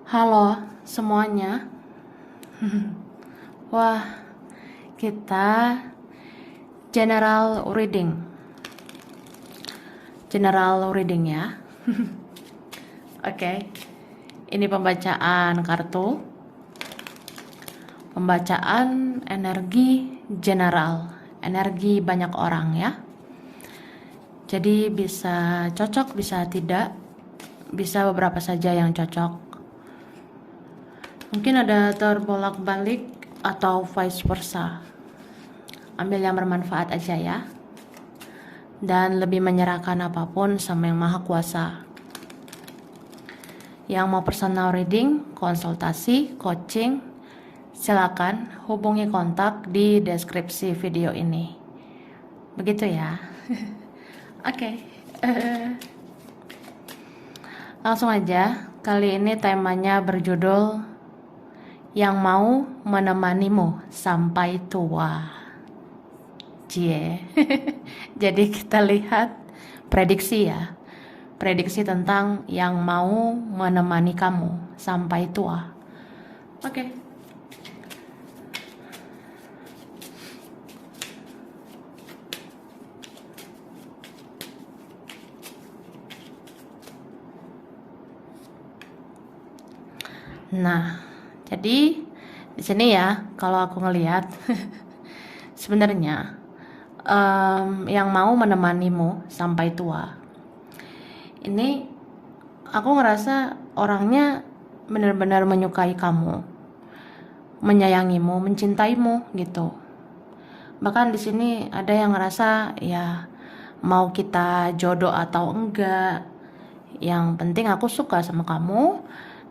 Halo semuanya. Wah, kita general reading. General reading ya. Oke. Ini pembacaan kartu. Pembacaan energi general, energi banyak orang ya. Jadi bisa cocok, bisa tidak. Bisa beberapa saja yang cocok. Mungkin ada terbolak-balik atau vice versa. Ambil yang bermanfaat aja ya. Dan lebih menyerahkan apapun sama yang maha kuasa. Yang mau personal reading, konsultasi, coaching, silakan hubungi kontak di deskripsi video ini. Begitu ya. Oke. Langsung aja. Kali ini temanya berjudul Yang Mau Menemanimu Sampai Tua. Cie. Jadi kita lihat prediksi ya. Prediksi tentang yang mau menemani kamu sampai tua. Oke. Nah, jadi di sini ya, kalau aku ngelihat sebenarnya yang mau menemanimu sampai tua. Ini aku ngerasa orangnya benar-benar menyukai kamu, menyayangimu, mencintaimu gitu. Bahkan di sini ada yang ngerasa ya mau kita jodoh atau enggak, yang penting aku suka sama kamu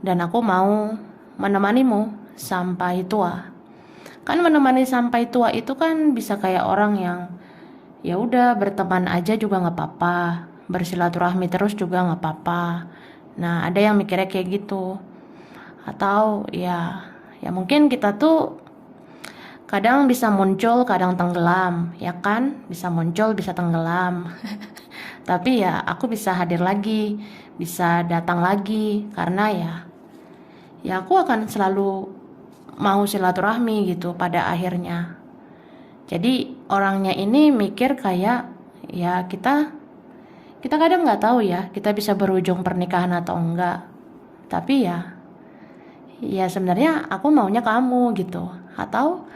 dan aku mau menemanimu sampai tua. Kan menemani sampai tua itu kan bisa kayak orang yang ya udah berteman aja juga nggak apa-apa, bersilaturahmi terus juga nggak apa-apa. Nah ada yang mikirnya kayak gitu. Atau ya mungkin kita tuh kadang bisa muncul, kadang tenggelam, ya kan? Bisa muncul, bisa tenggelam. Tapi ya aku bisa hadir lagi, bisa datang lagi karena ya aku akan selalu mau silaturahmi gitu pada akhirnya. Jadi orangnya ini mikir kayak ya kita kadang nggak tahu ya kita bisa berujung pernikahan atau enggak. Tapi ya sebenarnya aku maunya kamu gitu. Atau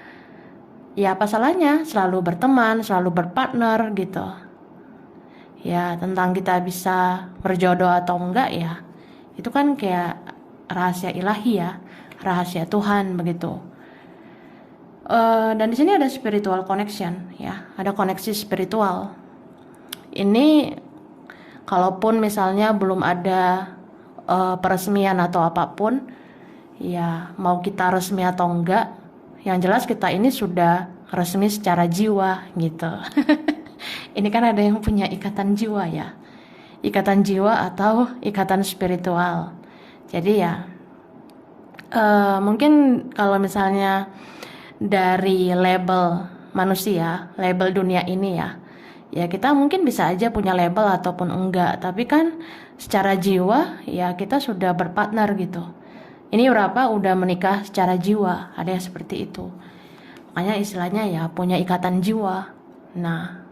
ya apa salahnya selalu berteman, selalu berpartner gitu. Ya tentang kita bisa berjodoh atau enggak ya itu kan kayak rahasia ilahi ya, rahasia Tuhan begitu. Dan di sini ada spiritual connection ya, ada koneksi spiritual. Ini kalaupun misalnya belum ada peresmian atau apapun, ya mau kita resmi atau enggak, yang jelas kita ini sudah resmi secara jiwa gitu. Ini kan ada yang punya ikatan jiwa ya, ikatan jiwa atau ikatan spiritual. Jadi ya mungkin kalau misalnya dari label manusia, label dunia ini ya kita mungkin bisa aja punya label ataupun enggak, tapi kan secara jiwa ya kita sudah berpartner gitu. Ini berapa udah menikah secara jiwa, ada yang seperti itu. Makanya istilahnya ya punya ikatan jiwa. Nah,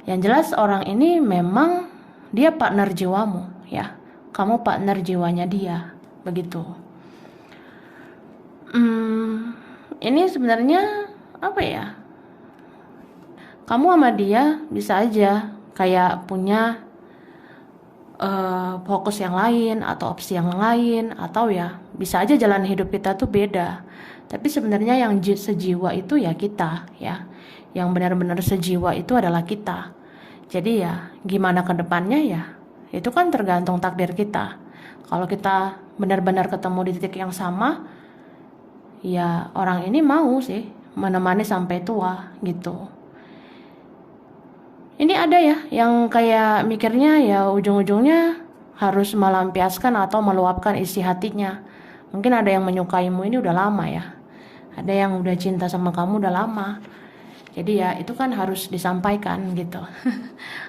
yang jelas orang ini memang dia partner jiwamu ya. Kamu partner jiwanya dia, begitu. Ini sebenarnya apa ya? Kamu sama dia bisa aja kayak punya fokus yang lain atau opsi yang lain, atau ya bisa aja jalan hidup kita tuh beda. Tapi sebenarnya yang sejiwa itu ya kita ya. Yang benar-benar sejiwa itu adalah kita. Jadi ya gimana ke depannya ya itu kan tergantung takdir kita. Kalau kita benar-benar ketemu di titik yang sama, ya orang ini mau sih menemani sampai tua gitu. Ini ada ya yang kayak mikirnya ya ujung-ujungnya harus melampiaskan atau meluapkan isi hatinya. Mungkin ada yang menyukaimu ini udah lama ya. Ada yang udah cinta sama kamu udah lama. Jadi ya itu kan harus disampaikan gitu.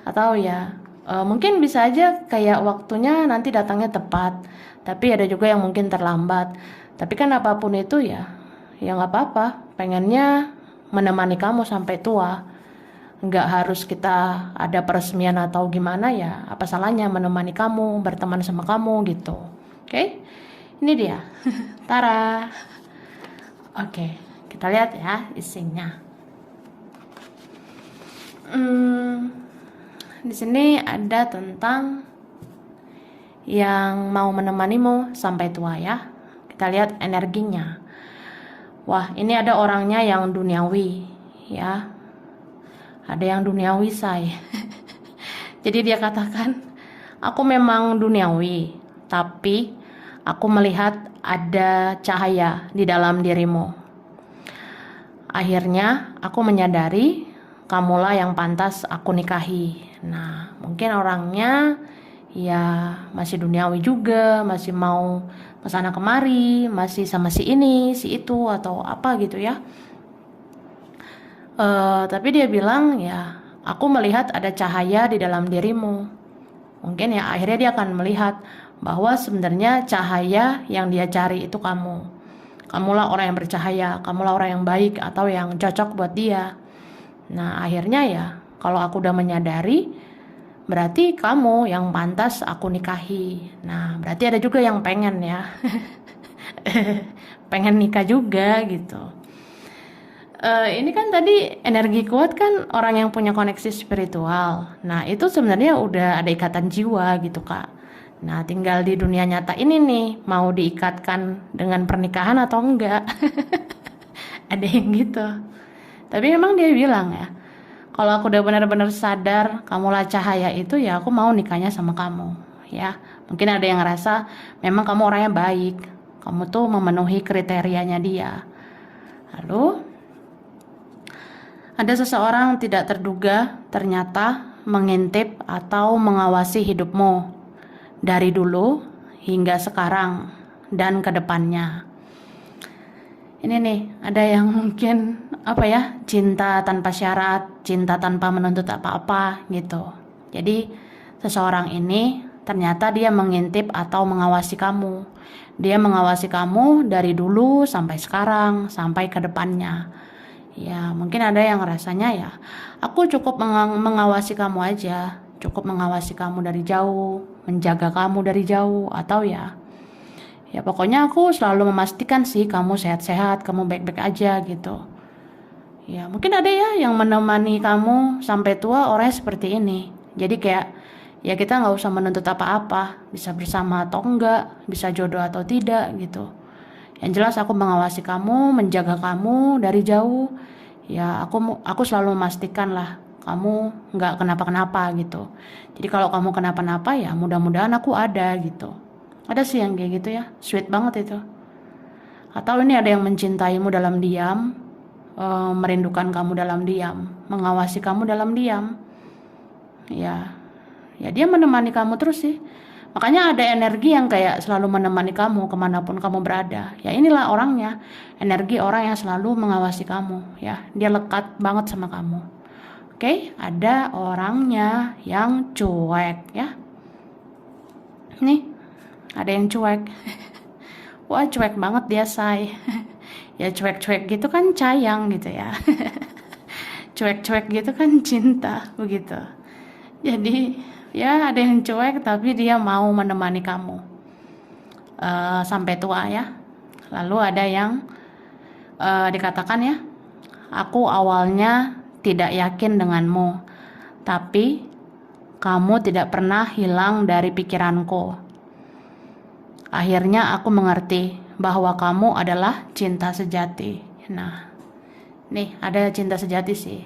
Atau ya Mungkin bisa aja kayak waktunya nanti datangnya tepat, tapi ada juga yang mungkin terlambat. Tapi kan apapun itu ya nggak apa-apa. Pengennya menemani kamu sampai tua. Nggak harus kita ada peresmian atau gimana ya. Apa salahnya menemani kamu, berteman sama kamu gitu. Oke? Ini dia. Tara. Oke, kita lihat ya isinya. Di sini ada tentang yang mau menemanimu sampai tua ya. Kita lihat energinya. Wah, ini ada orangnya yang duniawi ya. Ada yang duniawi, say. Jadi dia katakan, aku memang duniawi, tapi aku melihat ada cahaya di dalam dirimu. Akhirnya aku menyadari kamulah yang pantas aku nikahi. Nah, mungkin orangnya ya masih duniawi juga, masih mau kesana kemari, masih sama si ini, si itu, atau apa gitu ya. Tapi dia bilang ya, aku melihat ada cahaya di dalam dirimu. Mungkin ya akhirnya dia akan melihat bahwa sebenarnya cahaya yang dia cari itu kamu. Kamulah orang yang bercahaya, kamulah orang yang baik atau yang cocok buat dia. Nah akhirnya ya, kalau aku udah menyadari, berarti kamu yang pantas aku nikahi. Nah berarti ada juga yang pengen ya, pengen nikah juga gitu. Ini kan tadi energi kuat kan orang yang punya koneksi spiritual. Nah itu sebenarnya udah ada ikatan jiwa gitu kak. Nah tinggal di dunia nyata ini nih, mau diikatkan dengan pernikahan atau enggak. Ada yang gitu. Tapi memang dia bilang ya, kalau aku udah benar-benar sadar kamulah cahaya itu ya aku mau nikahnya sama kamu. Ya mungkin ada yang ngerasa memang kamu orangnya baik, kamu tuh memenuhi kriterianya dia. Lalu ada seseorang tidak terduga ternyata mengintip atau mengawasi hidupmu dari dulu hingga sekarang dan ke depannya. Ini nih, ada yang mungkin cinta tanpa syarat, cinta tanpa menuntut apa-apa gitu. Jadi seseorang ini ternyata dia mengintip atau mengawasi kamu. Dia mengawasi kamu dari dulu sampai sekarang, sampai ke depannya. Ya mungkin ada yang rasanya ya aku cukup mengawasi kamu aja, cukup mengawasi kamu dari jauh, menjaga kamu dari jauh, atau ya pokoknya aku selalu memastikan sih kamu sehat-sehat, kamu baik-baik aja gitu. Ya mungkin ada ya yang menemani kamu sampai tua orangnya seperti ini. Jadi kayak ya kita nggak usah menuntut apa-apa, bisa bersama atau enggak, bisa jodoh atau tidak gitu. Yang jelas aku mengawasi kamu, menjaga kamu dari jauh. Ya aku selalu memastikan lah kamu nggak kenapa-kenapa gitu. Jadi kalau kamu kenapa-napa ya mudah-mudahan aku ada gitu. Ada sih yang kayak gitu ya, sweet banget itu. Atau ini ada yang mencintaimu dalam diam, merindukan kamu dalam diam, mengawasi kamu dalam diam. Ya dia menemani kamu terus sih. Makanya ada energi yang kayak selalu menemani kamu kemanapun kamu berada. Ya inilah orangnya, energi orang yang selalu mengawasi kamu. Ya dia lekat banget sama kamu. Oke, ada orangnya yang cuek ya. Nih, ada yang cuek. Wah cuek banget dia say. Ya cuek-cuek gitu kan sayang gitu ya. Cuek-cuek gitu kan cinta begitu. Jadi ya ada yang cuek tapi dia mau menemani kamu sampai tua ya. Lalu ada yang dikatakan ya, aku awalnya tidak yakin denganmu, tapi kamu tidak pernah hilang dari pikiranku. Akhirnya aku mengerti bahwa kamu adalah cinta sejati. Nah, nih ada cinta sejati sih.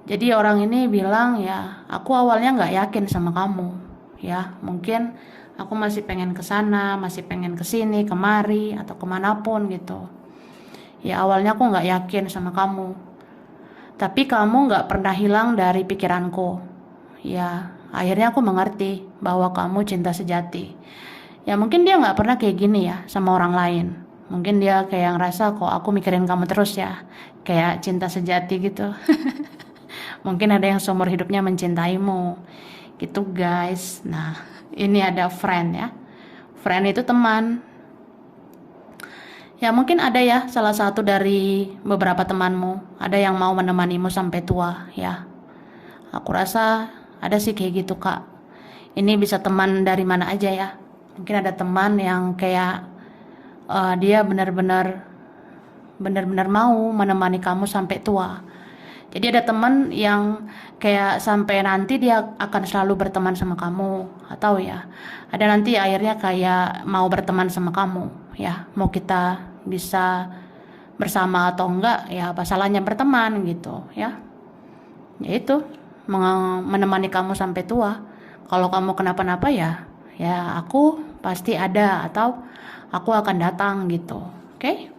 Jadi orang ini bilang ya, aku awalnya nggak yakin sama kamu, ya mungkin aku masih pengen kesana, masih pengen kesini, kemari atau kemanapun gitu. Ya awalnya aku nggak yakin sama kamu, tapi kamu nggak pernah hilang dari pikiranku. Ya akhirnya aku mengerti bahwa kamu cinta sejati. Ya mungkin dia nggak pernah kayak gini ya sama orang lain. Mungkin dia kayak ngerasa kok aku mikirin kamu terus ya, kayak cinta sejati gitu. Mungkin ada yang seumur hidupnya mencintaimu. Gitu guys. Nah, ini ada friend ya. Friend itu teman. Ya mungkin ada ya salah satu dari beberapa temanmu. Ada yang mau menemanimu sampai tua ya. Aku rasa ada sih kayak gitu kak. Ini bisa teman dari mana aja ya. Mungkin ada teman yang kayak dia benar-benar mau menemani kamu sampai tua. Jadi ada teman yang kayak sampai nanti dia akan selalu berteman sama kamu, atau ya ada nanti akhirnya kayak mau berteman sama kamu ya, mau kita bisa bersama atau enggak ya, apa salahnya berteman gitu ya. Yaitu menemani kamu sampai tua. Kalau kamu kenapa-napa ya aku pasti ada, atau aku akan datang gitu. Oke?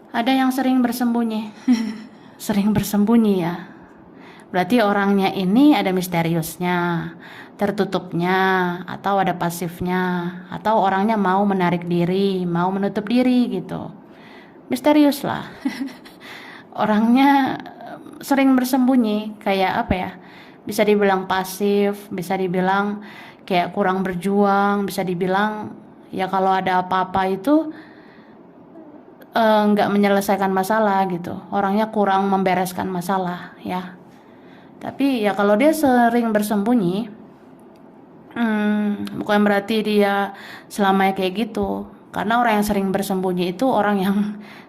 Ada yang sering bersembunyi. Sering bersembunyi ya. Berarti orangnya ini ada misteriusnya, tertutupnya, atau ada pasifnya, atau orangnya mau menarik diri, mau menutup diri gitu. Misterius lah. Orangnya sering bersembunyi, kayak apa ya? Bisa dibilang pasif, bisa dibilang kayak kurang berjuang, bisa dibilang ya kalau ada apa-apa itu nggak menyelesaikan masalah gitu. Orangnya kurang membereskan masalah ya. Tapi ya kalau dia sering bersembunyi, bukan berarti dia selamanya kayak gitu. Karena orang yang sering bersembunyi itu orang yang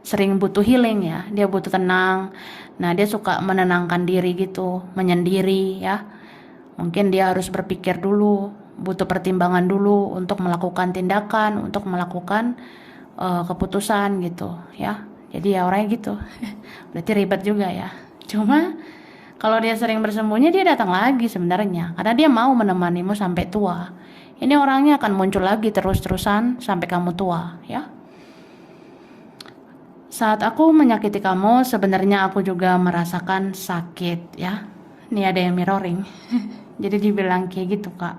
sering butuh healing ya. Dia butuh tenang. Nah dia suka menenangkan diri gitu, menyendiri ya. Mungkin dia harus berpikir dulu, butuh pertimbangan dulu untuk melakukan tindakan, untuk melakukan keputusan gitu ya. Jadi ya orangnya gitu. Berarti ribet juga ya. Cuma kalau dia sering bersembunyi, dia datang lagi sebenarnya karena dia mau menemanimu sampai tua. Ini orangnya akan muncul lagi terus-terusan sampai kamu tua ya. Saat aku menyakiti kamu, sebenarnya aku juga merasakan sakit ya. Ini ada yang mirroring. Jadi dibilang kayak gitu kak.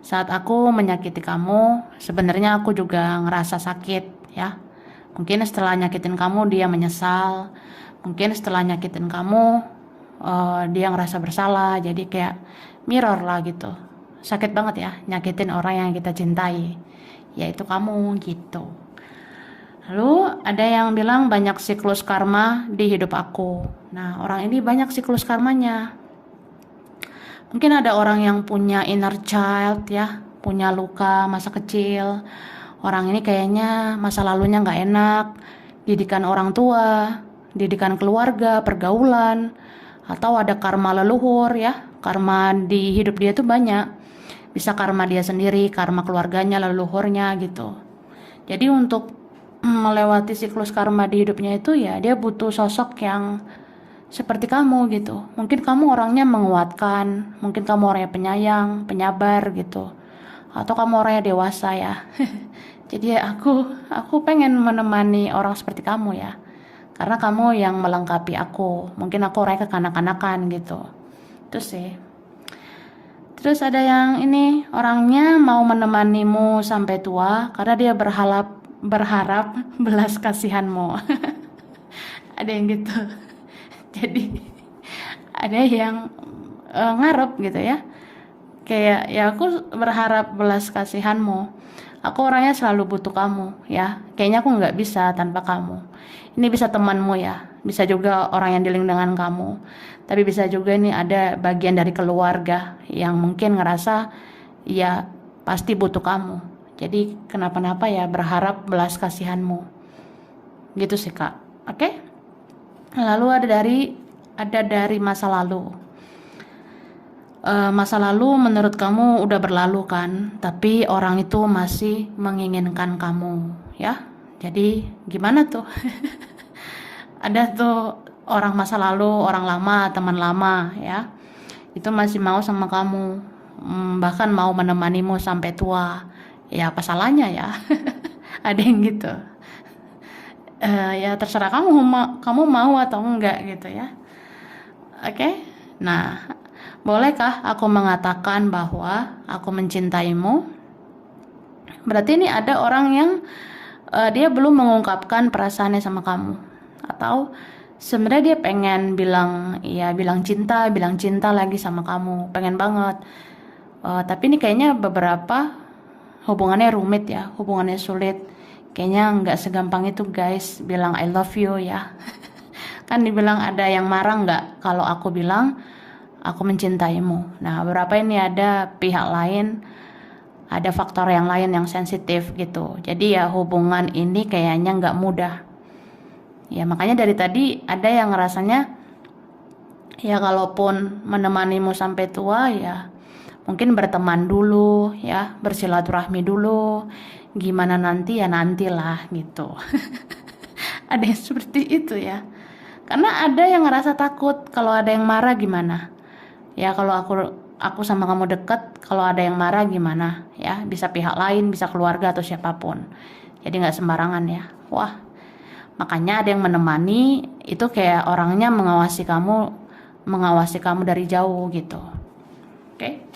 Saat aku menyakiti kamu, sebenarnya aku juga ngerasa sakit ya. Mungkin setelah nyakitin kamu dia menyesal. Mungkin setelah nyakitin kamu dia ngerasa bersalah. Jadi kayak mirror lah gitu. Sakit banget ya nyakitin orang yang kita cintai, yaitu kamu gitu. Lalu ada yang bilang banyak siklus karma di hidup aku. Nah orang ini banyak siklus karmanya. Mungkin ada orang yang punya inner child ya, punya luka masa kecil. Orang ini kayaknya masa lalunya gak enak, didikan orang tua, didikan keluarga, pergaulan, atau ada karma leluhur ya. Karma di hidup dia tuh banyak. Bisa karma dia sendiri, karma keluarganya, leluhurnya gitu. Jadi untuk melewati siklus karma di hidupnya itu ya dia butuh sosok yang seperti kamu gitu. Mungkin kamu orangnya menguatkan, mungkin kamu orangnya penyayang, penyabar gitu, atau kamu orangnya dewasa ya. Jadi ya aku pengen menemani orang seperti kamu ya, karena kamu yang melengkapi aku. Mungkin aku orangnya kekanak-kanakan gitu. Terus sih. Terus ada yang ini, orangnya mau menemanimu sampai tua karena dia berharap belas kasihanmu. Ada yang gitu. Jadi ada yang ngarep gitu ya, kayak ya aku berharap belas kasihanmu, aku orangnya selalu butuh kamu ya, kayaknya aku nggak bisa tanpa kamu. Ini bisa temanmu ya, bisa juga orang yang dealing dengan kamu, tapi bisa juga ini ada bagian dari keluarga yang mungkin ngerasa ya pasti butuh kamu, jadi kenapa-napa ya berharap belas kasihanmu gitu sih kak. Oke? Lalu ada dari masa lalu. Masa lalu menurut kamu udah berlalu kan, tapi orang itu masih menginginkan kamu ya. Jadi gimana tuh? Ada tuh orang masa lalu, orang lama, teman lama ya. Itu masih mau sama kamu, bahkan mau menemanimu sampai tua. Ya apa salahnya ya? Ada yang gitu. Ya terserah kamu mau atau enggak gitu ya. Oke. Nah, bolehkah aku mengatakan bahwa aku mencintaimu? Berarti ini ada orang yang dia belum mengungkapkan perasaannya sama kamu, atau Sebenarnya dia pengen bilang, ya bilang cinta lagi sama kamu, pengen banget. Tapi ini kayaknya beberapa hubungannya rumit ya, hubungannya sulit. Kayaknya nggak segampang itu guys, bilang I love you ya. Kan dibilang ada yang marah nggak kalau aku bilang aku mencintaimu. Nah, beberapa ini ada pihak lain, ada faktor yang lain yang sensitif gitu. Jadi ya hubungan ini kayaknya nggak mudah. Ya makanya dari tadi ada yang ngerasanya ya kalaupun menemanimu sampai tua ya mungkin berteman dulu ya, bersilaturahmi dulu. Gimana nanti ya nantilah gitu. Ada yang seperti itu ya. Karena ada yang ngerasa takut kalau ada yang marah gimana. Ya kalau aku sama kamu deket, kalau ada yang marah gimana ya, bisa pihak lain, bisa keluarga atau siapapun. Jadi nggak sembarangan ya. Wah, makanya ada yang menemani itu kayak orangnya mengawasi kamu dari jauh gitu. Oke.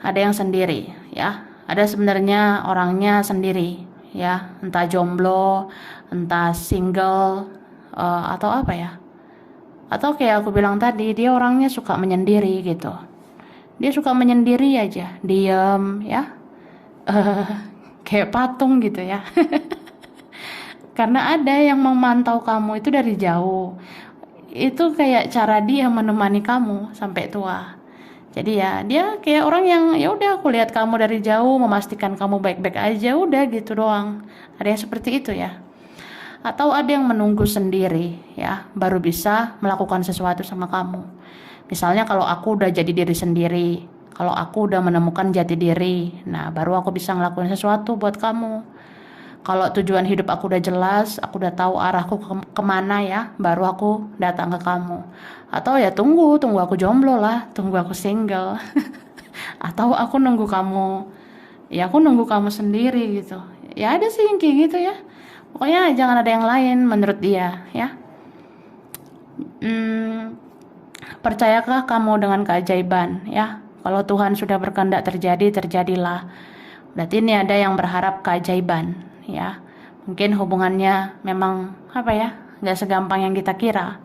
Ada yang sendiri ya. Ada sebenarnya orangnya sendiri ya, entah jomblo, entah single, atau apa ya. Atau kayak aku bilang tadi, dia orangnya suka menyendiri gitu. Dia suka menyendiri aja, diam ya. Kayak patung gitu ya. Karena ada yang memantau kamu itu dari jauh. Itu kayak cara dia menemani kamu sampai tua. Jadi ya dia kayak orang yang ya udah aku lihat kamu dari jauh, memastikan kamu baik-baik aja, udah gitu doang. Ada yang seperti itu ya. Atau ada yang menunggu sendiri ya, baru bisa melakukan sesuatu sama kamu. Misalnya kalau aku udah jadi diri sendiri, kalau aku udah menemukan jati diri, nah baru aku bisa ngelakuin sesuatu buat kamu. Kalau tujuan hidup aku udah jelas, aku udah tahu arahku kemana ya, baru aku datang ke kamu. Atau ya tunggu aku jomblo lah, tunggu aku single. Atau aku nunggu kamu, ya aku nunggu kamu sendiri gitu. Ya ada sih yang kayak gitu ya. Pokoknya jangan ada yang lain menurut dia ya. Percayakah kamu dengan keajaiban ya? Kalau Tuhan sudah berkehendak terjadi, terjadilah. Berarti ini ada yang berharap keajaiban ya. Mungkin hubungannya memang apa ya, nggak segampang yang kita kira.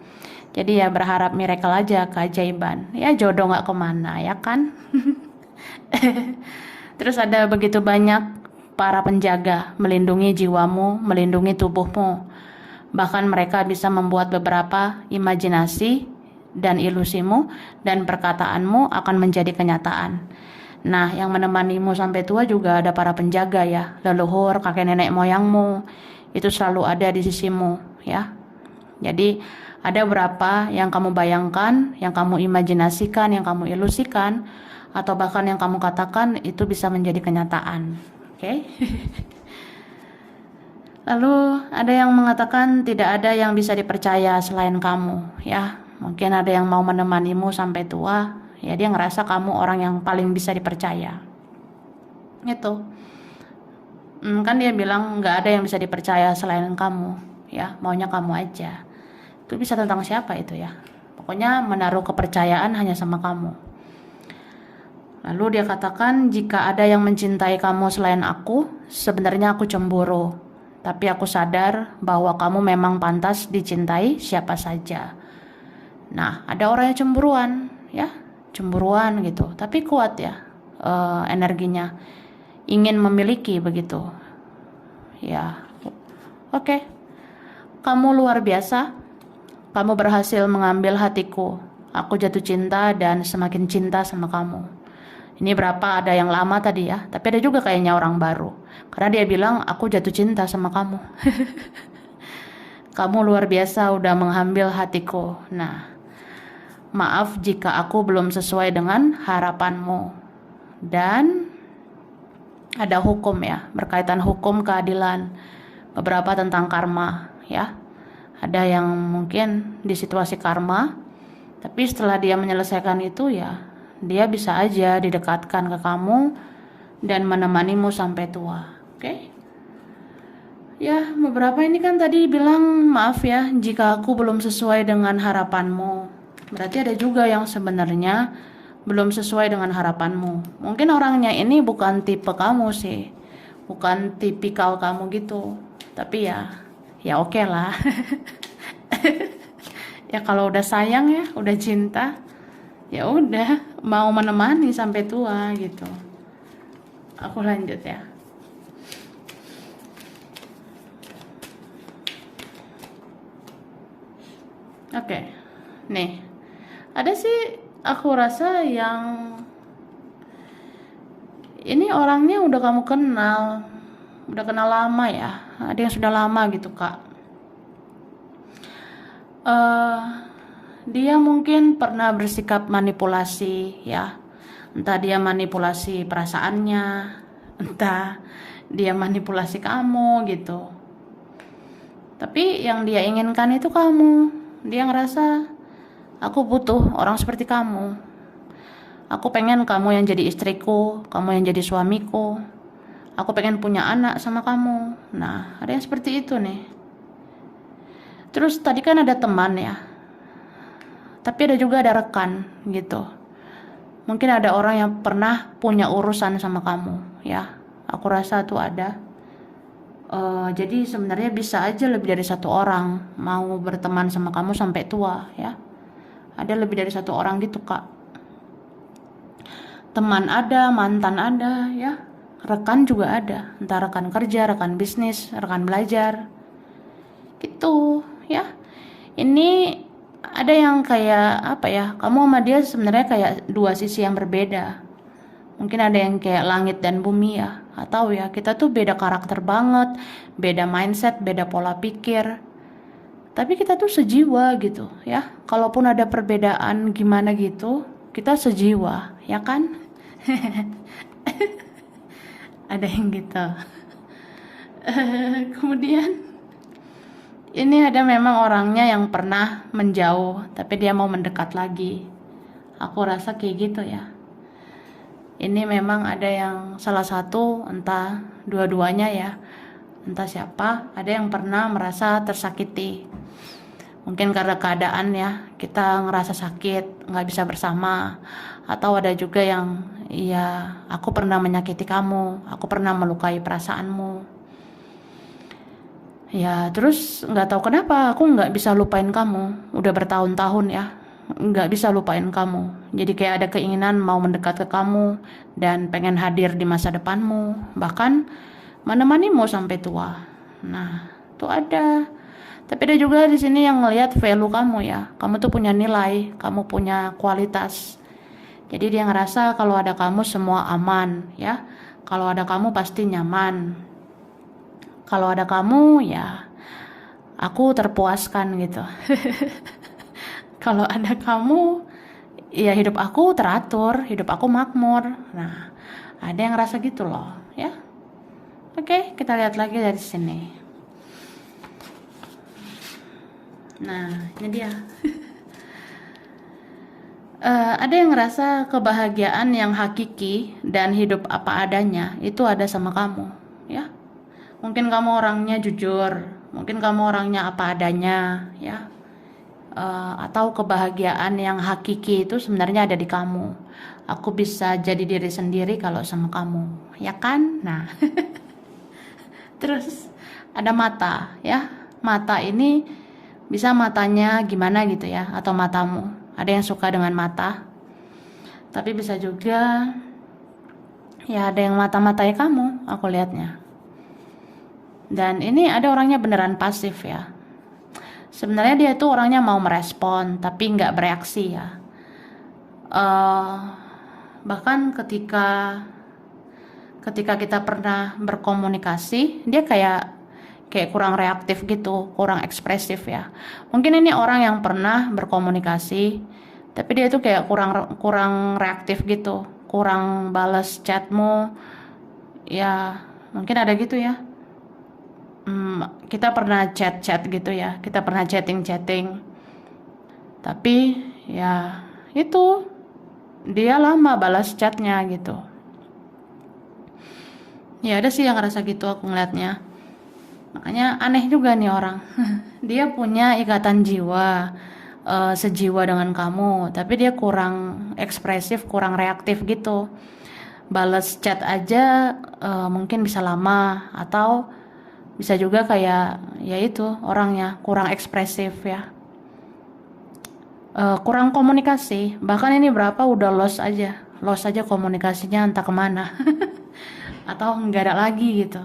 Jadi ya berharap miracle aja, keajaiban. Ya jodoh nggak kemana ya kan. Terus ada begitu banyak para penjaga melindungi jiwamu, melindungi tubuhmu. Bahkan mereka bisa membuat beberapa imajinasi dan ilusimu dan perkataanmu akan menjadi kenyataan. Nah, yang menemanimu sampai tua juga ada para penjaga ya, leluhur, kakek nenek moyangmu. Itu selalu ada di sisimu ya. Jadi ada berapa yang kamu bayangkan, yang kamu imajinasikan, yang kamu ilusikan, atau bahkan yang kamu katakan itu bisa menjadi kenyataan. Oke. Lalu ada yang mengatakan tidak ada yang bisa dipercaya selain kamu ya. Mungkin ada yang mau menemanimu sampai tua, ya dia ngerasa kamu orang yang paling bisa dipercaya. Gitu. Kan dia bilang nggak ada yang bisa dipercaya selain kamu ya, maunya kamu aja. Itu bisa tentang siapa itu ya. Pokoknya menaruh kepercayaan hanya sama kamu. Lalu dia katakan jika ada yang mencintai kamu selain aku, sebenarnya aku cemburu. Tapi aku sadar bahwa kamu memang pantas dicintai siapa saja. Nah, ada orang yang cemburuan ya, cemburuan gitu. Tapi kuat ya energinya, ingin memiliki begitu. Ya, oke. Kamu luar biasa. Kamu berhasil mengambil hatiku. Aku jatuh cinta dan semakin cinta sama kamu. Ini berapa ada yang lama tadi ya, tapi ada juga kayaknya orang baru. Karena dia bilang aku jatuh cinta sama kamu. Kamu luar biasa udah mengambil hatiku. Nah, maaf jika aku belum sesuai dengan harapanmu. Dan ada hukum ya, berkaitan hukum keadilan. Beberapa tentang karma ya. Ada yang mungkin di situasi karma, tapi setelah dia menyelesaikan itu ya, dia bisa aja didekatkan ke kamu dan menemanimu sampai tua. Oke? Ya, beberapa ini kan tadi bilang maaf ya jika aku belum sesuai dengan harapanmu. Berarti ada juga yang sebenarnya belum sesuai dengan harapanmu. Mungkin orangnya ini bukan tipe kamu sih. Bukan tipikal kamu gitu. Tapi ya oke lah. Ya kalau udah sayang ya, udah cinta, ya udah mau menemani sampai tua gitu. Aku lanjut ya. Oke, nih ada sih aku rasa yang ini orangnya udah kenal lama ya. Ada yang sudah lama gitu kak. eh Dia mungkin pernah bersikap manipulasi ya. Entah dia manipulasi perasaannya, entah dia manipulasi kamu gitu. Tapi yang dia inginkan itu kamu. Dia ngerasa aku butuh orang seperti kamu. Aku pengen kamu yang jadi istriku, kamu yang jadi suamiku. Aku pengen punya anak sama kamu. Nah, ada yang seperti itu nih. Terus tadi kan ada teman ya. Tapi ada juga ada rekan gitu. Mungkin ada orang yang pernah punya urusan sama kamu ya. Aku rasa tuh ada. Jadi sebenarnya bisa aja lebih dari satu orang mau berteman sama kamu sampai tua ya. Ada lebih dari satu orang gitu kak. Teman ada, mantan ada ya. Rekan juga ada. Entah rekan kerja, rekan bisnis, rekan belajar. Gitu ya. Ini ada yang kayak apa ya, kamu sama dia sebenarnya kayak dua sisi yang berbeda. Mungkin ada yang kayak langit dan bumi ya, atau ya kita tuh beda karakter banget, beda mindset, beda pola pikir. Tapi kita tuh sejiwa gitu ya. Kalaupun ada perbedaan gimana gitu, kita sejiwa, ya kan? Ada yang gitu. Kemudian ini ada memang orangnya yang pernah menjauh, tapi dia mau mendekat lagi. Aku rasa kayak gitu ya. Ini memang ada yang salah satu, entah dua-duanya ya, entah siapa, ada yang pernah merasa tersakiti. Mungkin karena keadaan ya, kita ngerasa sakit, nggak bisa bersama. Atau ada juga yang, iya, aku pernah menyakiti kamu, aku pernah melukai perasaanmu. Ya terus nggak tahu kenapa aku nggak bisa lupain kamu, udah bertahun-tahun ya, nggak bisa lupain kamu. Jadi kayak ada keinginan mau mendekat ke kamu dan pengen hadir di masa depanmu, bahkan menemanimu sampai tua. Nah, tuh ada. Tapi ada juga di sini yang ngelihat value kamu ya. Kamu tuh punya nilai, kamu punya kualitas. Jadi dia ngerasa kalau ada kamu semua aman ya. Kalau ada kamu pasti nyaman. Kalau ada kamu ya aku terpuaskan gitu. Kalau ada kamu ya hidup aku teratur, hidup aku makmur. Nah, ada yang ngerasa gitu loh ya. Oke, kita lihat lagi dari sini. Nah, ini dia. Ada yang ngerasa kebahagiaan yang hakiki dan hidup apa adanya itu ada sama kamu ya. Mungkin kamu orangnya jujur, mungkin kamu orangnya apa adanya ya. Atau kebahagiaan yang hakiki itu sebenarnya ada di kamu. Aku bisa jadi diri sendiri kalau sama kamu, ya kan? Nah, terus ada mata ya. Mata ini bisa matanya gimana gitu ya, atau matamu. Ada yang suka dengan mata, tapi bisa juga ya ada yang mata-matai kamu, aku lihatnya. Dan ini ada orangnya beneran pasif ya. Sebenarnya dia tuh orangnya mau merespon, tapi nggak bereaksi ya. Bahkan ketika kita pernah berkomunikasi, dia kayak kurang reaktif gitu, kurang ekspresif ya. Mungkin ini orang yang pernah berkomunikasi, tapi dia tuh kayak kurang reaktif gitu, kurang balas chatmu. Ya, mungkin ada gitu ya. Kita pernah chat gitu ya, kita pernah chatting, tapi ya itu dia lama balas chatnya gitu. Ya ada sih yang ngerasa gitu aku ngeliatnya. Makanya aneh juga nih orang. Dia punya ikatan jiwa, sejiwa dengan kamu, tapi dia kurang ekspresif, kurang reaktif gitu. Balas chat aja mungkin bisa lama, atau bisa juga kayak ya itu orangnya kurang ekspresif ya. kurang komunikasi. Bahkan ini berapa udah lost aja komunikasinya entah kemana. Atau nggak ada lagi gitu.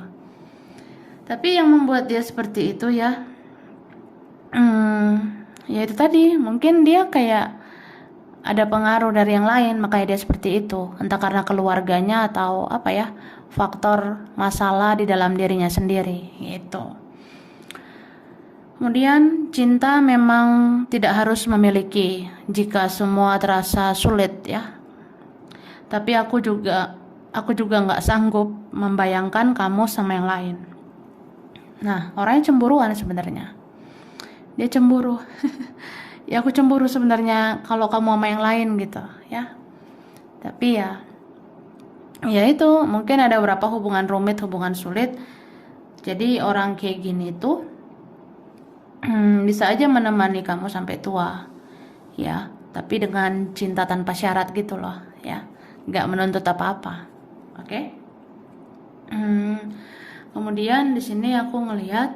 Tapi yang membuat dia seperti itu ya, ya itu tadi, mungkin dia kayak ada pengaruh dari yang lain, makanya dia seperti itu. Entah karena keluarganya atau apa ya, faktor masalah di dalam dirinya sendiri gitu. Kemudian cinta memang tidak harus memiliki jika semua terasa sulit ya. Tapi aku juga nggak sanggup membayangkan kamu sama yang lain. Nah, orangnya cemburuan sebenarnya. Dia cemburu. Ya aku cemburu sebenarnya kalau kamu sama yang lain gitu ya. Tapi ya itu mungkin ada beberapa hubungan rumit, hubungan sulit. Jadi orang kayak gini tuh bisa aja menemani kamu sampai tua ya, tapi dengan cinta tanpa syarat gitu loh ya, nggak menuntut apa-apa. Oke. Kemudian di sini aku ngelihat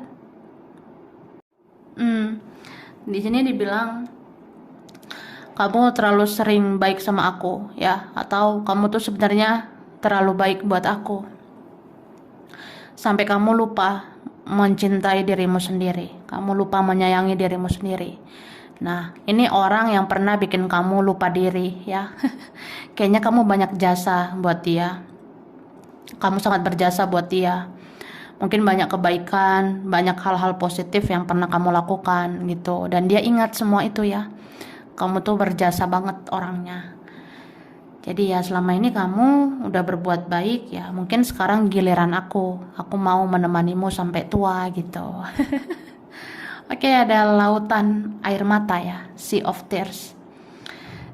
di sini dibilang kamu terlalu sering baik sama aku ya, atau kamu tuh sebenarnya terlalu baik buat aku sampai kamu lupa mencintai dirimu sendiri, kamu lupa menyayangi dirimu sendiri. Nah, ini orang yang pernah bikin kamu lupa diri ya. Kayaknya kamu banyak jasa buat dia. Kamu sangat berjasa buat dia. Mungkin banyak kebaikan, banyak hal-hal positif yang pernah kamu lakukan gitu. Dan dia ingat semua itu ya. Kamu tuh berjasa banget orangnya. Jadi ya selama ini kamu udah berbuat baik ya, mungkin sekarang giliran aku mau menemanimu sampai tua gitu. Oke, ada lautan air mata ya, sea of tears.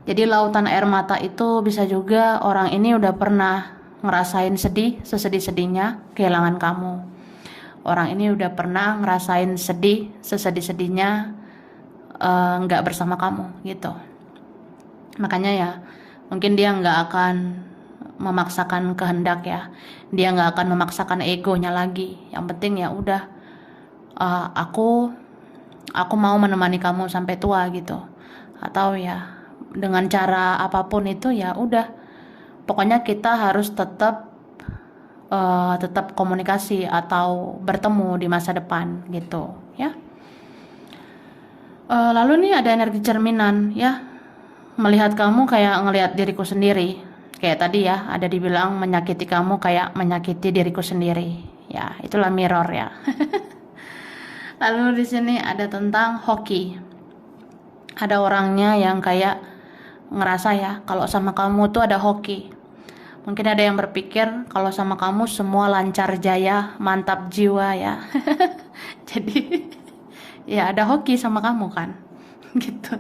Jadi lautan air mata itu bisa juga orang ini udah pernah ngerasain sedih, sesedih-sedihnya kehilangan kamu. Orang ini udah pernah ngerasain sedih, sesedih-sedihnya nggak bersama kamu gitu. Makanya ya mungkin dia nggak akan memaksakan kehendak ya, dia nggak akan memaksakan egonya lagi. Yang penting ya udah, aku mau menemani kamu sampai tua gitu, atau ya dengan cara apapun itu ya udah, pokoknya kita harus tetap komunikasi atau bertemu di masa depan gitu ya. Lalu nih ada energi cerminan ya, melihat kamu kayak ngelihat diriku sendiri. Kayak tadi ya, ada dibilang menyakiti kamu kayak menyakiti diriku sendiri. Ya, itulah mirror ya. Lalu di sini ada tentang hoki. Ada orangnya yang kayak ngerasa ya, kalau sama kamu tuh ada hoki. Mungkin ada yang berpikir kalau sama kamu semua lancar jaya, mantap jiwa ya. Jadi ya ada hoki sama kamu kan. Gitu.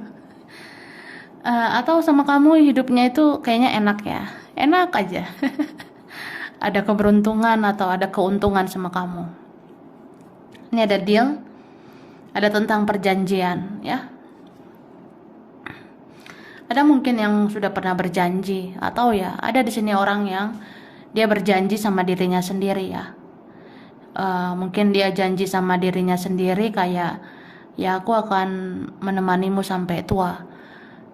Atau sama kamu hidupnya itu kayaknya enak ya, enak aja. Ada keberuntungan atau ada keuntungan sama kamu. Ini ada deal, ada tentang perjanjian ya. Ada mungkin yang sudah pernah berjanji, atau ya ada di sini orang yang dia berjanji sama dirinya sendiri ya. Mungkin dia janji sama dirinya sendiri kayak ya aku akan menemanimu sampai tua.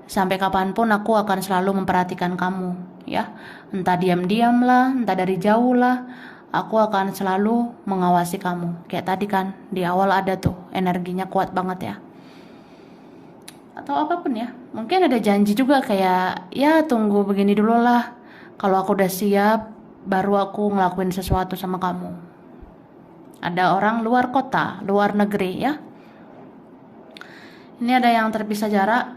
Sampai kapanpun aku akan selalu memperhatikan kamu ya. Entah diam-diam lah, entah dari jauh lah, aku akan selalu mengawasi kamu. Kayak tadi kan di awal ada tuh energinya kuat banget ya. Atau apapun ya, mungkin ada janji juga kayak ya tunggu begini dulu lah, kalau aku udah siap baru aku ngelakuin sesuatu sama kamu. Ada orang luar kota, luar negeri ya. Ini ada yang terpisah jarak,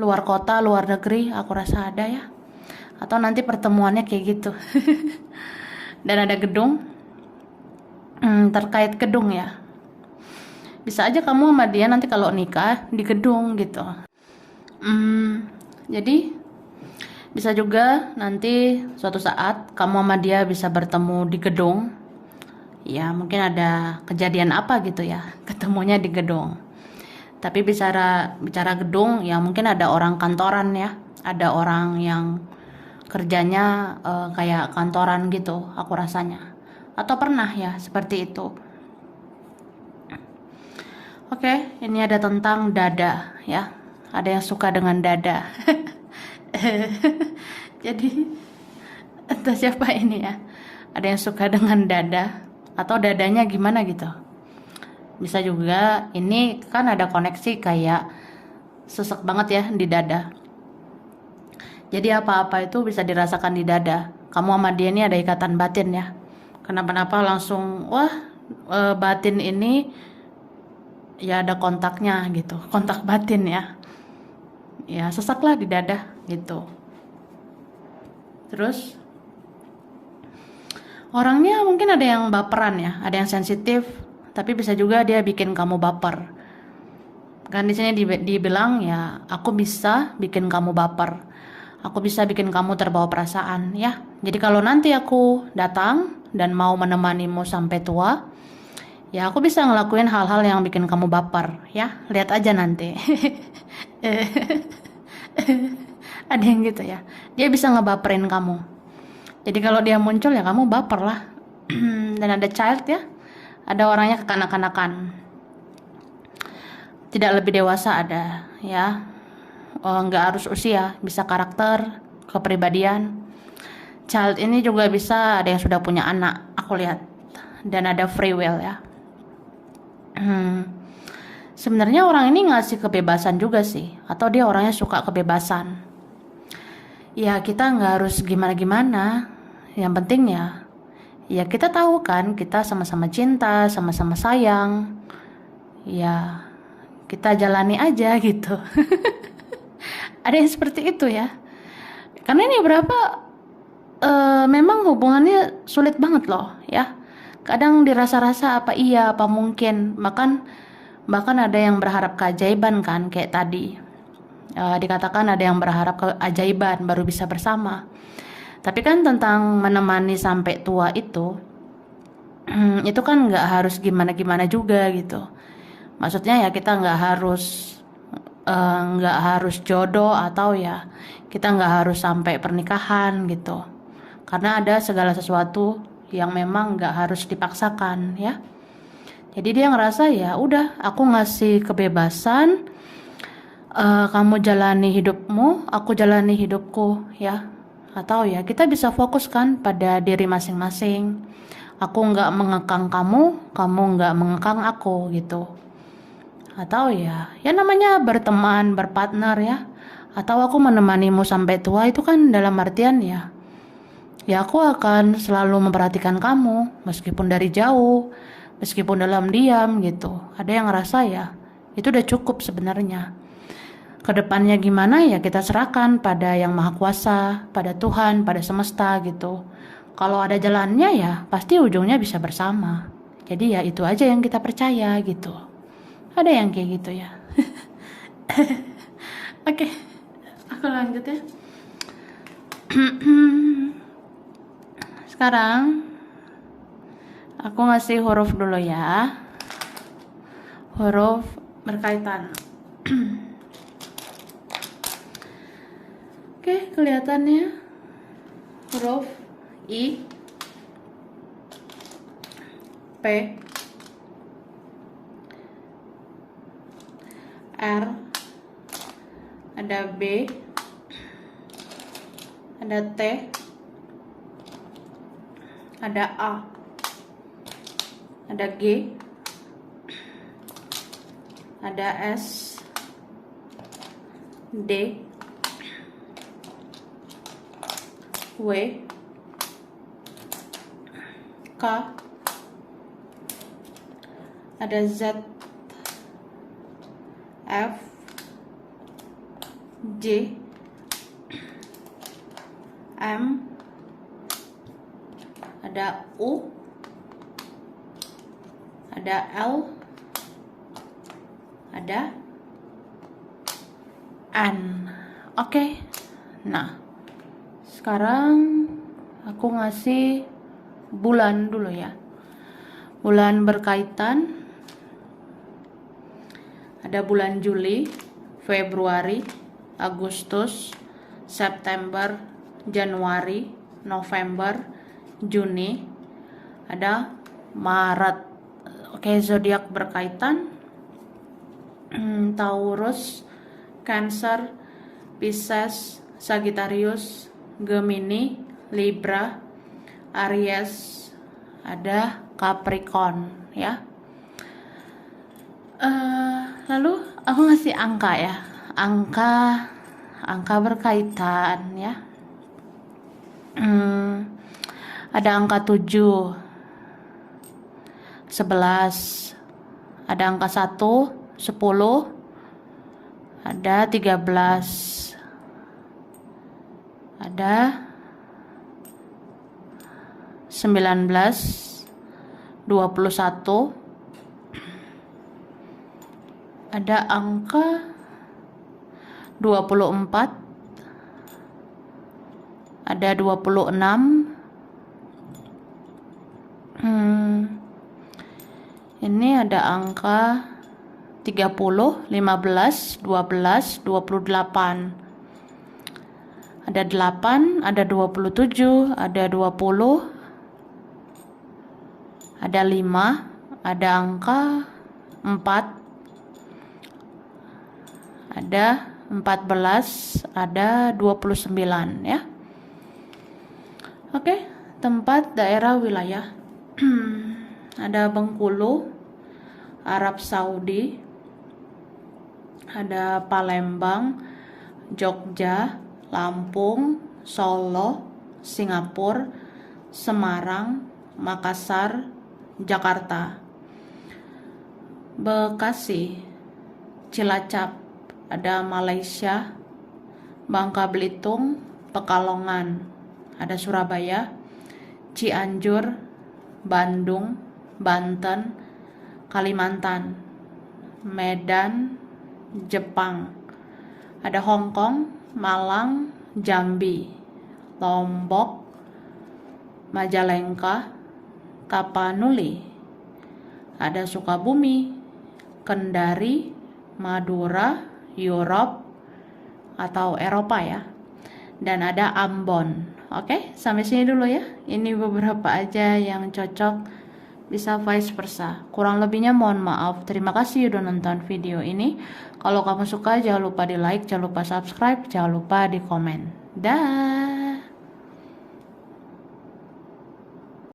luar kota, luar negeri, aku rasa ada ya. Atau nanti pertemuannya kayak gitu. Dan ada gedung, terkait gedung ya. Bisa aja kamu sama dia nanti kalau nikah di gedung gitu. Jadi bisa juga nanti suatu saat kamu sama dia bisa bertemu di gedung. Ya mungkin ada kejadian apa gitu ya, ketemunya di gedung. Tapi bicara gedung ya mungkin ada orang kantoran ya, ada orang yang kerjanya kayak kantoran gitu aku rasanya, atau pernah ya seperti itu. Oke, ini ada tentang dada ya. ada yang suka dengan dada. Jadi entah siapa ini ya, ada yang suka dengan dada atau dadanya gimana gitu. Bisa juga ini kan ada koneksi kayak sesek banget ya di dada. Jadi apa-apa itu bisa dirasakan di dada. Kamu sama dia ini ada ikatan batin ya. Kenapa-napa langsung wah, batin ini ya ada kontaknya gitu, kontak batin ya. Ya sesaklah di dada gitu. Terus orangnya mungkin ada yang baperan ya, ada yang sensitif, tapi bisa juga dia bikin kamu baper. Kan di sini dibilang ya, aku bisa bikin kamu baper. Aku bisa bikin kamu terbawa perasaan ya. Jadi kalau nanti aku datang dan mau menemanimu sampai tua, ya aku bisa ngelakuin hal-hal yang bikin kamu baper ya. Lihat aja nanti. Ada yang gitu ya. Dia bisa ngebaperin kamu. Jadi kalau dia muncul ya kamu baper lah. Dan ada child ya. Ada orangnya kekanak-kanakan. Tidak lebih dewasa ada ya. Nggak harus usia, bisa karakter, kepribadian. Child ini juga bisa ada yang sudah punya anak, aku lihat. Dan ada free will ya. Sebenarnya orang ini ngasih kebebasan juga sih. Atau dia orangnya suka kebebasan. Ya kita nggak harus gimana-gimana. Yang penting ya kita tahu kan kita sama-sama cinta, sama-sama sayang. Ya kita jalani aja gitu. Ada yang seperti itu ya. Karena ini memang hubungannya sulit banget loh ya. Kadang dirasa-rasa apa iya apa mungkin. Bahkan ada yang berharap keajaiban kan kayak tadi. Dikatakan ada yang berharap keajaiban baru bisa bersama. Tapi kan tentang menemani sampai tua itu kan nggak harus gimana-gimana juga gitu. Maksudnya ya kita nggak harus jodoh atau ya kita nggak harus sampai pernikahan gitu. Karena ada segala sesuatu yang memang nggak harus dipaksakan ya. Jadi dia ngerasa ya udah aku ngasih kebebasan, kamu jalani hidupmu, aku jalani hidupku ya. Atau ya kita bisa fokuskan pada diri masing-masing. Aku nggak mengekang kamu, kamu nggak mengekang aku gitu. Atau ya namanya berteman, berpartner ya. Atau aku menemanimu sampai tua itu kan dalam artian ya aku akan selalu memperhatikan kamu meskipun dari jauh, meskipun dalam diam gitu. Ada yang ngerasa ya itu udah cukup sebenarnya. Kedepannya gimana ya kita serahkan pada yang maha kuasa, pada Tuhan, pada semesta gitu. Kalau ada jalannya ya pasti ujungnya bisa bersama. Jadi ya itu aja yang kita percaya gitu. Ada yang kayak gitu ya. Oke, aku lanjut ya. Sekarang aku ngasih huruf dulu ya. Huruf berkaitan. Oke, kelihatannya huruf I, P, R, ada B, ada T, ada A, ada G, ada S, D, W, K, ada Z, F, J, M, ada U, ada L, ada N. Oke. Nah, sekarang aku ngasih bulan dulu ya. Bulan berkaitan. Ada bulan Juli, Februari, Agustus, September, Januari, November, Juni, ada Maret. Oke, zodiak berkaitan. Taurus, Cancer, Pisces, Sagittarius, Gemini, Libra, Aries, ada Capricorn ya. Lalu aku ngasih angka ya, angka berkaitan ya. Ada angka 7, 11, ada angka 1, 10, ada 13, ada 19, 21, ada angka 24, ada 26. Ini ada angka 30, 15, 12, 28. Ada 8, ada 27, ada 20, ada 5, ada angka 4, ada 14, ada 29 ya. Oke, tempat daerah wilayah. Ada Bengkulu, Arab Saudi, ada Palembang, Jogja, Lampung, Solo, Singapura, Semarang, Makassar, Jakarta, Bekasi, Cilacap, ada Malaysia, Bangka Belitung, Pekalongan, ada Surabaya, Cianjur, Bandung, Banten, Kalimantan, Medan, Jepang, ada Hong Kong, Malang, Jambi, Lombok, Majalengka, Tapanuli, ada Sukabumi, Kendari, Madura, Europe atau Eropa ya, dan ada Ambon. Oke, sampai sini dulu ya. Ini beberapa aja yang cocok, bisa vice versa. Kurang lebihnya mohon maaf. Terima kasih udah nonton video ini. Kalau kamu suka jangan lupa di like, jangan lupa subscribe, jangan lupa di komen. Dah.